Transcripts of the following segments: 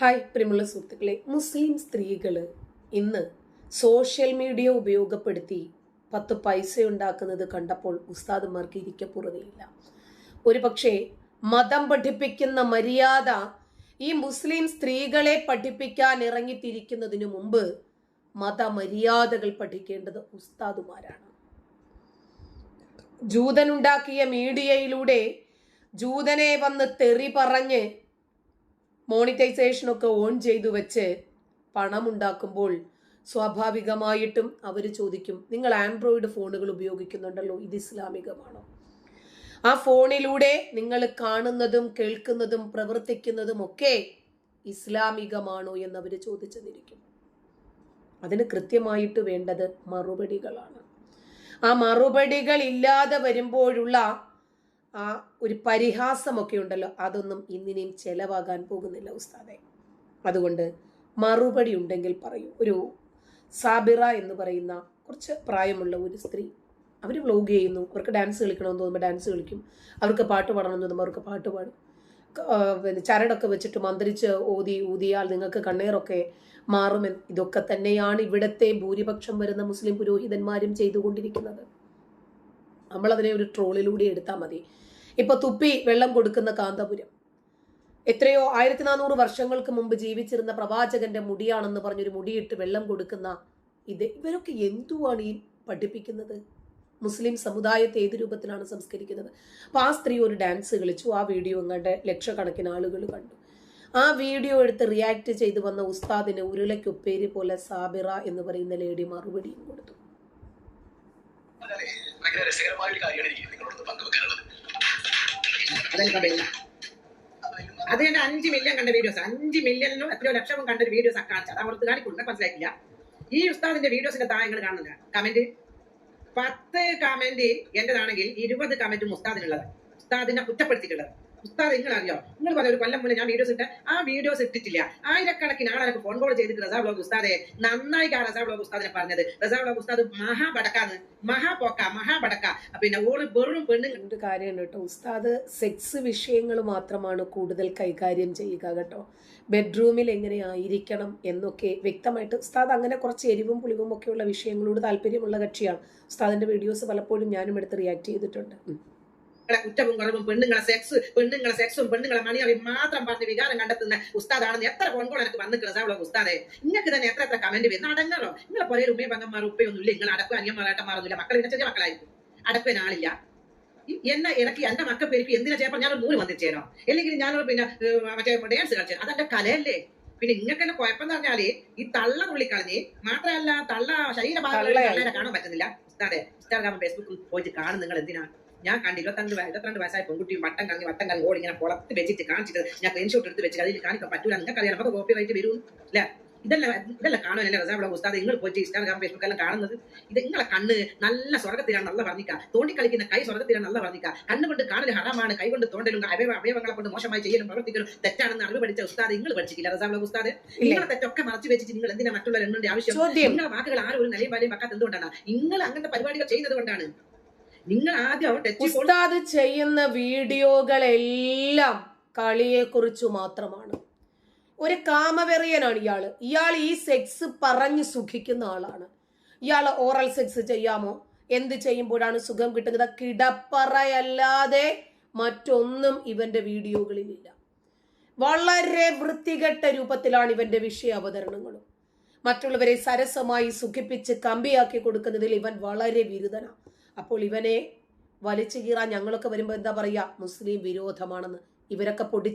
Hi പ്രിയമുള്ള സുഹൃത്തുക്കളെ, മുസ്ലിം സ്ത്രീകൾ ഇന്ന് സോഷ്യൽ മീഡിയ ഉപയോഗപ്പെടുത്തി 10 പൈസ ഉണ്ടാക്കുന്നത് കണ്ടപ്പോൾ ഉസ്താദുമാർക്ക് ഇരിക്കപ്പുറതയില്ല. ഒരു പക്ഷേ മതം പഠിപ്പിക്കുന്ന മര്യാദ ഈ മുസ്ലിം സ്ത്രീകളെ പഠിപ്പിക്കാൻ ഇറങ്ങിത്തിരിക്കുന്നതിനു മുമ്പ് മതമര്യാദകൾ പഠിക്കേണ്ടത് ഉസ്താദുമാരാണ്. ജൂതനുണ്ടാക്കിയ മീഡിയയിലൂടെ ജൂതനെ വന്ന് തെറി പറഞ്ഞ് മോണിറ്റൈസേഷനൊക്കെ ഓൺ ചെയ്തു വെച്ച് പണമുണ്ടാക്കുമ്പോൾ സ്വാഭാവികമായിട്ടും അവർ ചോദിക്കും, നിങ്ങൾ ആൻഡ്രോയിഡ് ഫോണുകൾ ഉപയോഗിക്കുന്നുണ്ടല്ലോ, ഇത് ഇസ്ലാമികമാണോ? ആ ഫോണിലൂടെ നിങ്ങൾ കാണുന്നതും കേൾക്കുന്നതും പ്രവർത്തിക്കുന്നതും ഒക്കെ ഇസ്ലാമികമാണോ എന്നവർ ചോദിച്ചെന്നിരിക്കും. അതിന് കൃത്യമായിട്ട് വേണ്ടത് മറുപടികളാണ്. ആ മറുപടികൾ ഇല്ലാതെ വരുമ്പോഴുള്ള ആ ഒരു പരിഹാസമൊക്കെ ഉണ്ടല്ലോ, അതൊന്നും ഇന്നിനെയും ചെലവാകാൻ പോകുന്നില്ല ഉസ്താദെ. അതുകൊണ്ട് മറുപടി ഉണ്ടെങ്കിൽ പറയൂ. ഒരു സാബിറ എന്ന് പറയുന്ന കുറച്ച് പ്രായമുള്ള ഒരു സ്ത്രീ, അവർ വ്ലോഗ് ചെയ്യുന്നു. അവർക്ക് ഡാൻസ് കളിക്കണമെന്ന് തോന്നുമ്പോൾ ഡാൻസ് കളിക്കും, അവർക്ക് പാട്ട് പാടണമെന്ന് തോന്നുമ്പോൾ അവർക്ക് പാട്ട് പാടും. ചരടൊക്കെ വെച്ചിട്ട് മന്ത്രിച്ച് ഊതിയാൽ നിങ്ങൾക്ക് കണ്ണീറൊക്കെ മാറുമെന്ന്. ഇതൊക്കെ തന്നെയാണ് ഇവിടത്തെ ഭൂരിപക്ഷം വരുന്ന മുസ്ലിം പുരോഹിതന്മാരും ചെയ്തുകൊണ്ടിരിക്കുന്നത്. നമ്മളതിനെ ഒരു ട്രോളിലൂടെ എടുത്താൽ മതി. ഇപ്പൊ തുപ്പി വെള്ളം കൊടുക്കുന്ന കാന്തപുരം, എത്രയോ 1400 വർഷങ്ങൾക്ക് മുമ്പ് ജീവിച്ചിരുന്ന പ്രവാചകന്റെ മുടിയാണെന്ന് പറഞ്ഞൊരു മുടിയിട്ട് വെള്ളം കൊടുക്കുന്ന ഇവരൊക്കെ എന്തുവാണ് ഈ പഠിപ്പിക്കുന്നത്? മുസ്ലിം സമുദായത്തെ ഏത് രൂപത്തിലാണ് സംസ്കരിക്കുന്നത്? അപ്പൊ ആ സ്ത്രീ ഒരു ഡാൻസ് കളിച്ചു, ആ വീഡിയോ അങ്ങോട്ട് ലക്ഷക്കണക്കിന് ആളുകൾ കണ്ടു. ആ വീഡിയോ എടുത്ത് റിയാക്ട് ചെയ്ത് വന്ന ഉസ്താദിന് ഉരുളയ്ക്കൊപ്പേരി പോലെ സാബിറ എന്ന് പറയുന്ന ലേഡി മറുപടിയും കൊടുത്തു. അത് 5 മില്യൺ കണ്ട വീഡിയോസ്, 5 മില്യണിനോ എത്രയോ ലക്ഷവും കണ്ട ഒരു വീഡിയോസ് കാണിച്ചത് അവർക്ക് കാണിക്കൊണ്ട് മനസ്സിലാക്കില്ല. ഈ ഉസ്താദിന്റെ വീഡിയോസിന്റെ താഴങ്ങൾ കാണുന്നില്ല കമന്റ്. 10 കമന്റ് എന്റേതാണെങ്കിൽ 20 കമന്റും ഉസ്താദിനുള്ളത്, ഉസ്താദിനെ കുറ്റപ്പെടുത്തിയിട്ടുള്ളത്. ഉസ്താദ് നിങ്ങൾ അറിയോ, നിങ്ങൾ പറഞ്ഞ ഒരു കൊല്ലം മുന്നേ ഞാൻ വീഡിയോസ് ഇട്ട് ആ വീഡിയോസ് ഇട്ടിട്ടില്ല. ആയിരക്കണക്കിന് ആളെ ഫോൺ കോൾ ചെയ്തിട്ട് റസാ വ്ലോഗ് ഉസ്താദെ നന്നായി റസാ വ്ലോഗ് ഉസ്താദിനെ പറഞ്ഞത്. റസാ വ്ലോഗ് ഉസ്താദ് മഹാബടക്കാന്ന്, മഹാബടക്ക. പിന്നെ ഓള് വെറും പെണ്ണുങ്ങളുടെ കാര്യമാണ് കേട്ടോ. ഉസ്താദ് സെക്സ് വിഷയങ്ങൾ മാത്രമാണ് കൂടുതൽ കൈകാര്യം ചെയ്യുക കേട്ടോ. ബെഡ്റൂമിൽ എങ്ങനെയായിരിക്കണം എന്നൊക്കെ വ്യക്തമായിട്ട് ഉസ്താദ് അങ്ങനെ കുറച്ച് എരിവും പുളിവും ഒക്കെയുള്ള വിഷയങ്ങളോട് താല്പര്യമുള്ള കക്ഷിയാണ്. ഉസ്താദിന്റെ വീഡിയോസ് പലപ്പോഴും ഞാനും എടുത്ത് റിയാക്ട് ചെയ്തിട്ടുണ്ട്. കുറ്റവും കുറവും പെണ്ണുങ്ങളെ സെക്സും പെണ്ണുങ്ങളെ മണിയറി മാത്രം പറഞ്ഞ് വികാരം കണ്ടെത്തുന്ന ഉസ്താദാണെന്ന് എത്ര ഫോൺ കോൾ എനിക്ക് വന്നിട്ട് ഉസ്താദെ. നിങ്ങൾക്ക് തന്നെ എത്ര കമന്റ് വരുന്ന അടങ്ങറോ? നിങ്ങളെ പോലെ ഉമ്മയും പങ്കന്മാർ ഉപ്പയൊന്നുമില്ല, നിങ്ങൾ അടക്കും അന്യന്മാരാട്ടന്മാരൊന്നുമില്ല, മക്കളിന്റെ ചെറിയ മക്കളായിരിക്കും, അടപ്പിനാളില്ല. എന്നെ ഇറക്കി എന്റെ മക്കൾ പെരുപ്പി എന്തിനാ ചെയ്യപ്പോൾ ഞാനൊരു 100 വന്നിച്ചേരോ? അല്ലെങ്കിൽ ഞാനൊരു പിന്നെ മറ്റേ ഡാൻസ് കളിച്ചു, അതെന്റെ കലയല്ലേ? പിന്നെ നിങ്ങൾക്ക് തന്നെ കുഴപ്പം എന്ന് പറഞ്ഞാല് ഈ തള്ള തുള്ളിക്കളഞ്ഞ് മാത്രമല്ല തള്ള ശരീരഭാഗങ്ങളെ കാണാൻ പറ്റുന്നില്ല. ഉസ്താദെ ഇൻസ്റ്റാഗ്രാം ഫേസ്ബുക്കിൽ പോയിട്ട് കാണും നിങ്ങൾ എന്തിനാ? ഞാൻ കണ്ട് 22 വയസ്സായ പെൺകുട്ടിയും വട്ടം കറങ്ങി ഓടി ഇങ്ങനെ പുറത്ത് വെച്ചിട്ട് കാണിച്ചിട്ട് ഞാൻ സ്ക്രീൻഷോട്ട് എടുത്ത് വെച്ചിട്ട് അതിൽ കാണിക്കാൻ പറ്റൂല. നിങ്ങൾക്കറിയാം നമുക്ക് കോപ്പി റൈറ്റ് വരും അല്ലെ? ഇതെല്ലാം കാണുമല്ലേ റസാ വ്ലോഗ് ഉസ്താദ് നിങ്ങൾ പോയിട്ട് ഇൻസ്റ്റാഗ്രാം ഫേസ്ബുക്ക് എല്ലാം കാണുന്നത്? ഇത് നിങ്ങളെ കണ്ണ് നല്ല സ്വർഗത്തിലാണ് നല്ല പറഞ്ഞിക്ക, തോണ്ടിക്കളിക്കുന്ന കൈ സ്വർഗത്തിലാണ് നല്ല പറഞ്ഞിക്ക. കണ്ണുകൊണ്ട് കാണൽ ഹറാമാണ്, കൈ കൊണ്ട് തോണ്ടലും അവയവങ്ങളെ കൊണ്ട് മോശമായി ചെയ്യലും പ്രവർത്തിക്കലും തെറ്റാണെന്ന് അറിവ് പഠിച്ച ഉസ്താദ് നിങ്ങൾ പഠിച്ചില്ല റസാ വ്ലോഗ് ഉസ്താദ്? നിങ്ങളെ തെറ്റൊക്കെ മറച്ചു വെച്ചിട്ട് നിങ്ങൾ എന്തിനാ മറ്റുള്ള എണ്ണന്റെ ആവശ്യം? നിങ്ങളെ വാക്കുകൾ ആരും ഒരു നിലയും വാല്യം വെക്കാത്ത എന്തുകൊണ്ടാണ്? നിങ്ങൾ അങ്ങനത്തെ പരിപാടികൾ ചെയ്യുന്നത് കൊണ്ടാണ്. നിങ്ങൾ ആദ്യം ഉസ്താദ് ചെയ്യുന്ന വീഡിയോകളെല്ലാം കളിയെ കുറിച്ചു മാത്രമാണ്. ഒരു കാമവെറിയനാണ് ഇയാൾ ഈ സെക്സ് പറഞ്ഞ് സുഖിക്കുന്ന ആളാണ്. ഇയാൾ ഓറൽ സെക്സ് ചെയ്യാമോ? എന്ത് ചെയ്യുമ്പോഴാണ് സുഖം കിട്ടുന്നത്? കിടപ്പറയല്ലാതെ മറ്റൊന്നും ഇവന്റെ വീഡിയോകളിലില്ല. വളരെ വൃത്തികെട്ട രൂപത്തിലാണ് ഇവന്റെ വിഷയ അവതരണങ്ങളും. മറ്റുള്ളവരെ സരസമായി സുഖിപ്പിച്ച് കമ്പിയാക്കി കൊടുക്കുന്നതിൽ ഇവൻ വളരെ വിരുദ്ധനാണ്. അപ്പോൾ ഇവനെ വലിച്ചു കീറാൻ ഞങ്ങളൊക്കെ വരുമ്പോൾ എന്താ പറയാ? മുസ്ലിം വിരോധമാണെന്ന്. ഇവരൊക്കെ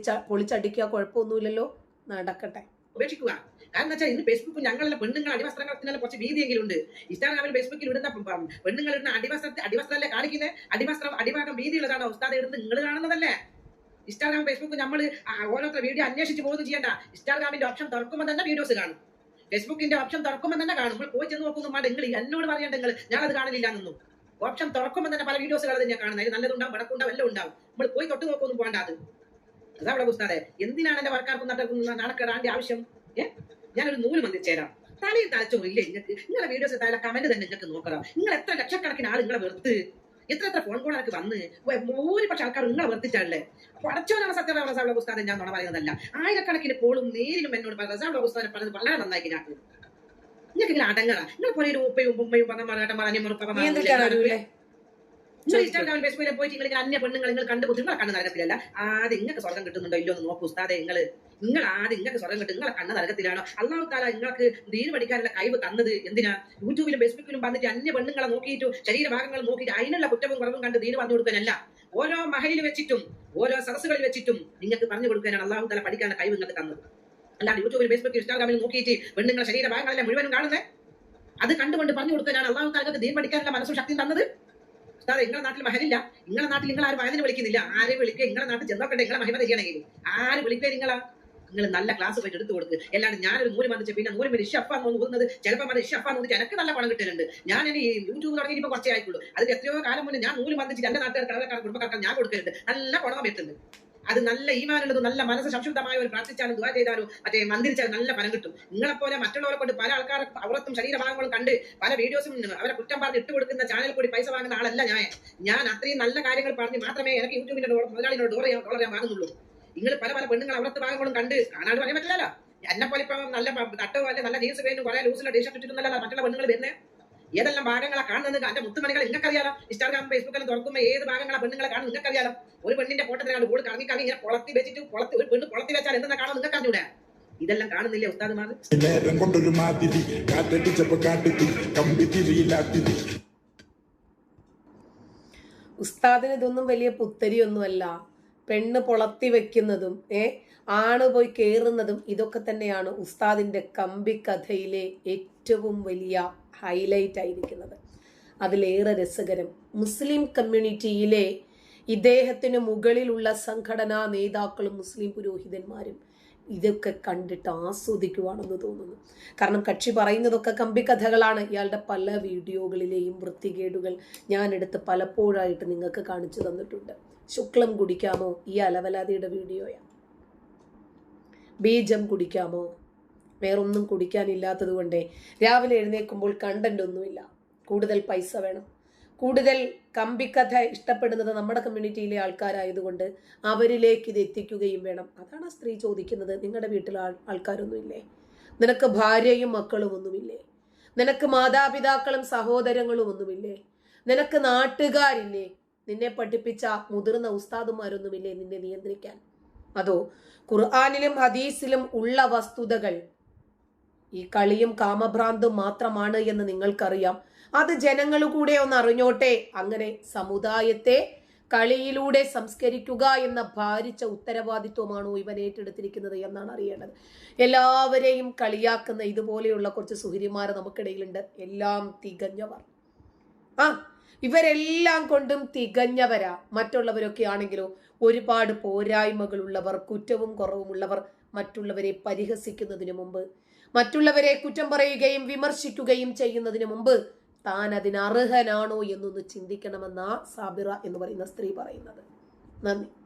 പൊളിച്ചടിക്കുക, കുഴപ്പമൊന്നുമില്ലല്ലോ, നടക്കട്ടെ. ഉപേക്ഷിക്കുക. കാരണം വെച്ചാൽ ഇന്ന് ഫേസ്ബുക്ക് ഞങ്ങളുടെ പെണ്ണുങ്ങൾ അടിവസ്ത്രങ്ങളെ കുറച്ച് വീതിയെങ്കിലും ഉണ്ട്. ഇൻസ്റ്റാഗ്രാമിൽ ഫേസ്ബുക്കിൽ ഇടുന്ന പെണ്ണുങ്ങൾ ഇടുന്ന അടിവസ്ത്രമല്ലേ കാണിക്കുന്നത്? അടിഭാഗം വീതിയുള്ളതാണ് ഉസ്താദ് ഇടുന്നത്, നിങ്ങൾ കാണുന്നതല്ലേ? ഇൻസ്റ്റാഗ്രാം ഫേസ്ബുക്ക് നമ്മൾ ഓരോരുത്തർ വീഡിയോ അന്വേഷിച്ച് പോകുന്നു ചെയ്യേണ്ട. ഇൻസ്റ്റാഗ്രാമിന്റെ ഓപ്ഷൻ തുറക്കുമ്പോൾ തന്നെ വീഡിയോസ് കാണും, ഫേസ്ബുക്കിന്റെ ഓപ്ഷൻ തുറക്കുമ്പോൾ തന്നെ കാണും. നമ്മൾ പോയി ചെന്ന് നോക്കുന്നു വേണ്ട, നിങ്ങൾ എന്നോട് പറയേണ്ട നിങ്ങൾ ഞാനത് കാണലില്ല എന്നൊന്നും. ഓപ്ഷൻ തുറക്കുമ്പോൾ തന്നെ പല വീഡിയോസുകൾ തന്നെയാണ് കാണുന്നത്. നല്ലതുണ്ടാവും, വടക്കുണ്ടാവും, എല്ലാം ഉണ്ടാവും. നമ്മൾ പോയി തൊട്ട് നോക്കൊന്നും പോകണ്ട. അത് അതാ അവിടെ ഉസ്താദെ എന്തിനാണ് എന്റെ വർക്കാർക്കും നടക്കേണ്ട ആവശ്യം? ഞാനൊരു 100 വന്നിച്ചേരാം. തലയിൽ തലച്ചോറില്ലേ നിങ്ങൾക്ക്? നിങ്ങളുടെ വീഡിയോസ് താഴെ കമന്റ് തന്നെ നിങ്ങൾക്ക് നോക്കണം. നിങ്ങൾ എത്ര ലക്ഷക്കണക്കിന് ആൾ നിങ്ങളെ വെറുത്ത് എത്ര ഫോൺ കോൾ എനിക്ക് വന്ന് ഭൂരിപക്ഷ ആൾക്കാർ നിങ്ങളെ വർത്തിച്ചാണല്ലേ. പടച്ചോനാണ് സത്യം റസാബുള്ള ഉസ്താദെ, ഞാൻ നുണ പറയുന്നതല്ല. ആയിരക്കണക്കിന് കോളും നേരിലും എന്നോട് റസാബുള്ള ഉസ്താദിനെ പറഞ്ഞത് വളരെ നന്നായി. ഞാൻ നിങ്ങൾക്ക് ഇങ്ങനെ അടങ്ങറ നിങ്ങൾ പോലെ ഒരു ഉപ്പയും ഉമ്മയും ഇൻസ്റ്റാഗ്രാമിൽ ഫേസ്ബുക്കിൽ പോയിട്ട് നിങ്ങൾ അന്യ പെണ്ണുങ്ങൾ നിങ്ങൾ കണ്ടുപോയി നിങ്ങളെ കണ്ണ് നരകത്തിലല്ല. ആദ്യം നിങ്ങൾക്ക് സ്വർഗം കിട്ടുന്നുണ്ടോ ഇല്ലോ എന്ന് നോക്കൂ ഉസ്താദെ. നിങ്ങൾ ആദ്യം നിങ്ങൾക്ക് സ്വർഗം കിട്ടും. നിങ്ങളെ കണ്ണ് നരകത്തിലാണോ? അല്ലാഹു തആല നിങ്ങൾക്ക് ദീൻ പഠിക്കാനുള്ള കഴിവ് തന്നത് എന്തിനാ? യൂട്യൂബിലും ഫേസ്ബുക്കിലും വന്നിട്ട് അന്യ പെണ്ണുങ്ങളെ നോക്കിയിട്ട് ശരീരഭാഗങ്ങൾ നോക്കിയിട്ട് അതിനുള്ള കുറ്റവും കുറവും കണ്ട് ദീൻ പറഞ്ഞു കൊടുക്കാനല്ല. ഓരോ മഹലിൽ വെച്ചിട്ടും ഓരോ സദസ്സുകളിൽ വെച്ചിട്ടും നിങ്ങൾക്ക് പറഞ്ഞു കൊടുക്കാനാണ് അല്ലാഹു തആല പഠിക്കാനുള്ള കഴിവ് നിങ്ങൾക്ക് തന്നത്. അല്ലാണ്ട് യൂട്യൂബിൽ ഫേസ്ബുക്കിൽ ഇൻസ്റ്റാഗ്രാമിൽ നോക്കിയിട്ട് പെണ്ണുങ്ങളെ ശരീരഭാഗങ്ങളെ മുഴുവനും കാണുന്നത് അത് കണ്ടുകൊണ്ട് പറഞ്ഞു കൊടുക്കാനാണ് അല്ലാഹു തആല ദീൻ പഠിക്കാനുള്ള മനസ്സും ശക്തിയും തന്നത്. ഉസ്താദെ, നിങ്ങളുടെ നാട്ടിൽ മഹലില്ല, നിങ്ങളുടെ നാട്ടിൽ നിങ്ങൾ ആരും വയലിന് വിളിക്കുന്നില്ല. ആരെ വിളിക്കുക? നിങ്ങളുടെ നാട്ടിൽ ചെന്നോക്കട്ടെ, നിങ്ങളെ മഹിമ ചെയ്യണമെങ്കിൽ ആര് വിളിക്കുക? നിങ്ങൾ നല്ല ക്ലാസ് പോയിട്ട് എടുത്തു കൊടുക്കുക. അല്ലാണ്ട് ഞാനൊരു നൂല് വന്നിച്ച് പിന്നെ നൂല് ഇഷഫാന്ന് തോന്നുന്നത് ചിലപ്പോൾ അത് ഇഷഫാന്ന് തോന്നിച്ച് എനിക്ക് നല്ല പണം കിട്ടുന്നുണ്ട്. ഞാൻ ഇനി യൂട്യൂബ് തുടങ്ങി ഇപ്പൊ കുറച്ചേ ആയിക്കുള്ളൂ. അതിൽ എത്രയോ കാലം മുന്നേ ഞാൻ നൂല് വന്നിച്ച് എന്റെ നാട്ടുകാർ കുടുംബക്കാർക്ക് ഞാൻ കൊടുക്കുന്നുണ്ട്. നല്ല പണം എത്തുന്നുണ്ട്. അത് നല്ല ഈമാനുള്ളതും നല്ല മനസ്സ് സംശുദ്ധമായവർ പ്രാർത്ഥിച്ചാലും ദുആ ചെയ്താലും മറ്റേ മന്ദിരിച്ചാലും നല്ല ഫലം കിട്ടും. നിങ്ങളെപ്പോലെ മറ്റുള്ളവരെ കൊണ്ട് പല ആൾക്കാർ അവറത്തും ശരീരഭാഗങ്ങളും കണ്ട് പല വീഡിയോസും അവരെ കുറ്റം പറഞ്ഞ് ഇട്ട് കൊടുക്കുന്ന ചാനൽ കൂടി പൈസ വാങ്ങുന്ന ആളല്ല ഞാൻ. അത്രയും നല്ല കാര്യങ്ങൾ പറഞ്ഞ് മാത്രമേ എനിക്ക് യൂട്യൂബിന്റെ മുതലാളിനോട് ഡോളർ ഞാൻ വാങ്ങുന്നുള്ളൂ. നിങ്ങൾ പല പെണ്ണുങ്ങൾ അവറത്ത് ഭാഗങ്ങളും കണ്ട് കാണാണ്ട് പറയാൻ പറ്റില്ലല്ലോ. എന്നെ പോലെ ഇപ്പൊ നല്ല തട്ടോ അല്ലെ നല്ല ജീൻസ് പേരും കുറെ ലൂസിലെ ടീഷർട്ട് ഇട്ടിട്ടുണ്ടല്ലോ മറ്റുള്ള പെണ്ണുങ്ങൾ വരുന്നത്. ഏതെല്ലാം ഭാഗങ്ങളെ കാണുന്നത് എന്റെ മുത്തുമണികൾ നിങ്ങൾക്കറിയാലോ. ഇൻസ്റ്റാഗ്രാം ഫേസ്ബുക്കിലും തുറക്കുമ്പോൾ ഏത് ഭാഗങ്ങളെ പെണ്ണുങ്ങളെ കാണും നിങ്ങൾക്കറിയാലോ. ഒരു പെണ്ണിന്റെ ഫോട്ടോത്തിലാണ് ഓട് കറങ്ങി ഇങ്ങനെ കുളത്തി വെച്ചിട്ട് ഒരു പെണ്ണ് കുളത്തി വെച്ചാൽ എന്തെന്നാ കാണാൻ നിങ്ങൾക്ക് അറിഞ്ഞൂടെ? ഇതെല്ലാം കാണുന്നില്ലേ ഉസ്താദുമാർ? ഉസ്താദിന് ഇതൊന്നും വലിയ പുത്തരിയൊന്നുമല്ല. പെണ്ണ് പൊളത്തി വെക്കുന്നതും ആണ് പോയി കേറുന്നതും ഇതൊക്കെ തന്നെയാണ് ഉസ്താദിന്റെ കമ്പിക്കഥയിലെ ഏറ്റവും വലിയ ഹൈലൈറ്റ് ആയിരിക്കുന്നത്. അതിലേറെ രസകരം, മുസ്ലിം കമ്മ്യൂണിറ്റിയിലെ ഇദ്ദേഹത്തിന് മുകളിലുള്ള സംഘടനാ നേതാക്കളും മുസ്ലിം പുരോഹിതന്മാരും ഇതൊക്കെ കണ്ടിട്ട് ആസ്വദിക്കുവാണെന്ന് തോന്നുന്നു. കാരണം കക്ഷി പറയുന്നതൊക്കെ കമ്പിക്കഥകളാണ്. ഇയാളുടെ പല വീഡിയോകളിലെയും വൃത്തികേടുകൾ ഞാനെടുത്ത് പലപ്പോഴായിട്ട് നിങ്ങൾക്ക് കാണിച്ചു തന്നിട്ടുണ്ട്. ശുക്ലം കുടിക്കാമോ? ഈ അലവലാതിയുടെ വീഡിയോയാണ്. ബീജം കുടിക്കാമോ? വേറൊന്നും കുടിക്കാനില്ലാത്തത് കൊണ്ടേ രാവിലെ എഴുന്നേൽക്കുമ്പോൾ കണ്ടന്റ് ഒന്നുമില്ല. കൂടുതൽ പൈസ വേണം. കൂടുതൽ കമ്പിക്കഥ ഇഷ്ടപ്പെടുന്നത് നമ്മുടെ കമ്മ്യൂണിറ്റിയിലെ ആൾക്കാരായതുകൊണ്ട് അവരിലേക്ക് ഇത് എത്തിക്കുകയും വേണം. അതാണ് ആ സ്ത്രീ ചോദിക്കുന്നത്. നിങ്ങളുടെ വീട്ടിൽ ആൾക്കാരൊന്നുമില്ലേ? നിനക്ക് ഭാര്യയും മക്കളും ഒന്നുമില്ലേ? നിനക്ക് മാതാപിതാക്കളും സഹോദരങ്ങളും ഒന്നുമില്ലേ? നിനക്ക് നാട്ടുകാരില്ലേ? നിന്നെ പഠിപ്പിച്ച മുതിർന്ന ഉസ്താദുമാരൊന്നുമില്ലേ നിന്നെ നിയന്ത്രിക്കാൻ? അതോ ഖുർആനിലും ഹദീസിലും ഉള്ള വസ്തുതകൾ ഈ കളിയും കാമഭ്രാന്തും മാത്രമാണ് എന്ന് നിങ്ങൾക്കറിയാം. അത് ജനങ്ങൾ കൂടെ ഒന്ന് അറിഞ്ഞോട്ടെ. അങ്ങനെ സമുദായത്തെ കളിയിലൂടെ സംസ്കരിക്കുക എന്ന ഭാരിച്ച ഉത്തരവാദിത്വമാണോ ഇവൻ ഏറ്റെടുത്തിരിക്കുന്നത് എന്നാണ് അറിയേണ്ടത്. എല്ലാവരെയും കളിയാക്കുന്ന ഇതുപോലെയുള്ള കുറച്ച് സുഹരിമാർ നമുക്കിടയിലുണ്ട്. എല്ലാം തികഞ്ഞവർ. ഇവരെല്ലാം കൊണ്ടും തികഞ്ഞവരാ. മറ്റുള്ളവരൊക്കെ ആണെങ്കിലോ ഒരുപാട് പോരായ്മകളുള്ളവർ, കുറ്റവും കുറവുമുള്ളവർ. മറ്റുള്ളവരെ പരിഹസിക്കുന്നതിന് മുമ്പ്, മറ്റുള്ളവരെ കുറ്റം പറയുകയും വിമർശിക്കുകയും ചെയ്യുന്നതിന് മുമ്പ് താൻ അതിന് അർഹനാണോ എന്നൊന്ന് ചിന്തിക്കണമെന്നാ സാബിറ എന്ന് പറയുന്ന സ്ത്രീ പറയുന്നത്. നന്ദി.